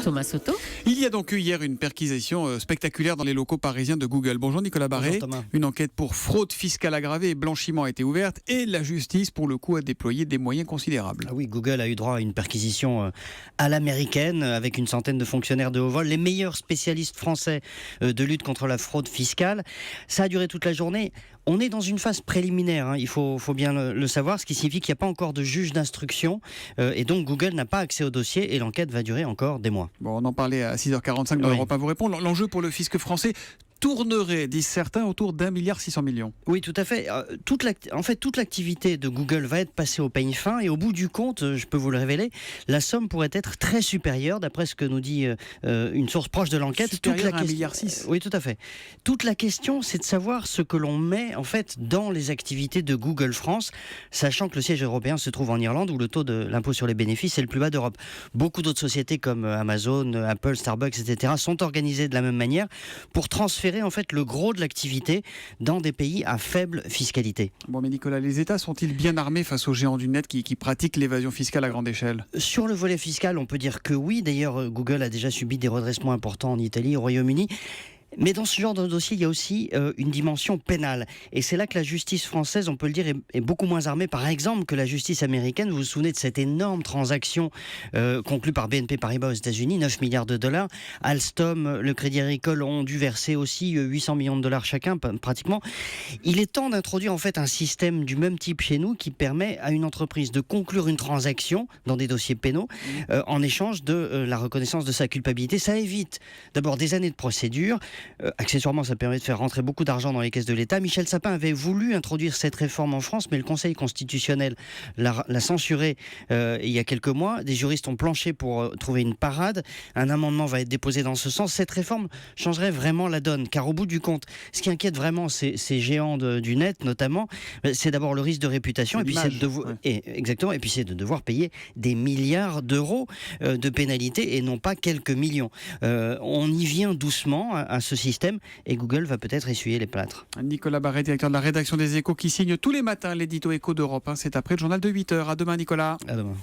Thomas Soto. Il y a donc eu hier une perquisition spectaculaire dans les locaux parisiens de Google. Bonjour Nicolas Barré. Bonjour Thomas. Une enquête pour fraude fiscale aggravée et blanchiment a été ouverte et la justice, pour le coup, a déployé des moyens considérables. Ah oui, Google a eu droit à une perquisition à l'américaine avec une centaine de fonctionnaires de haut vol, les meilleurs spécialistes français de lutte contre la fraude fiscale. Ça a duré toute la journée. On est dans une phase préliminaire, hein, il faut bien le savoir, ce qui signifie qu'il n'y a pas encore de juge d'instruction et donc Google n'a pas accès au dossier et l'enquête va durer encore des mois. Bon, on en parlait à 6h45 dans Europe 1 vous répond. L'enjeu pour le fisc français tournerait, disent certains, autour d'1,6 milliard. Oui, tout à fait. Toute l'activité de Google va être passée au peigne fin et au bout du compte, je peux vous le révéler, la somme pourrait être très supérieure, d'après ce que nous dit une source proche de l'enquête. Supérieure à 1,6 milliard. Oui, tout à fait. Toute la question, c'est de savoir ce que l'on met en fait dans les activités de Google France, sachant que le siège européen se trouve en Irlande, où le taux de l'impôt sur les bénéfices est le plus bas d'Europe. Beaucoup d'autres sociétés comme Amazon, Apple, Starbucks, etc. sont organisées de la même manière pour transférer en fait le gros de l'activité dans des pays à faible fiscalité. Bon, mais Nicolas, les États sont-ils bien armés face aux géants du net qui pratiquent l'évasion fiscale à grande échelle ? Sur le volet fiscal, on peut dire que oui. D'ailleurs, Google a déjà subi des redressements importants en Italie, au Royaume-Uni. Mais dans ce genre de dossier, il y a aussi une dimension pénale. Et c'est là que la justice française, on peut le dire, est beaucoup moins armée, par exemple, que la justice américaine. Vous vous souvenez de cette énorme transaction conclue par BNP Paribas aux États-Unis, 9 milliards de dollars. Alstom, le Crédit Agricole ont dû verser aussi 800 millions de dollars chacun, pratiquement. Il est temps d'introduire en fait un système du même type chez nous qui permet à une entreprise de conclure une transaction dans des dossiers pénaux en échange de la reconnaissance de sa culpabilité. Ça évite d'abord des années de procédure. Accessoirement, ça permet de faire rentrer beaucoup d'argent dans les caisses de l'État. Michel Sapin avait voulu introduire cette réforme en France, mais le Conseil constitutionnel l'a censuré il y a quelques mois. Des juristes ont planché pour trouver une parade. Un amendement va être déposé dans ce sens. Cette réforme changerait vraiment la donne, car au bout du compte, ce qui inquiète vraiment ces géants du net, notamment, c'est d'abord le risque de réputation, et puis exactement, et puis c'est de devoir payer des milliards d'euros de pénalités et non pas quelques millions. On y vient doucement à ce système et Google va peut-être essuyer les plâtres. Nicolas Barré, directeur de la rédaction des Échos, qui signe tous les matins l'édito Écho d'Europe 1. C'est après le journal de 8h. À demain Nicolas. À demain.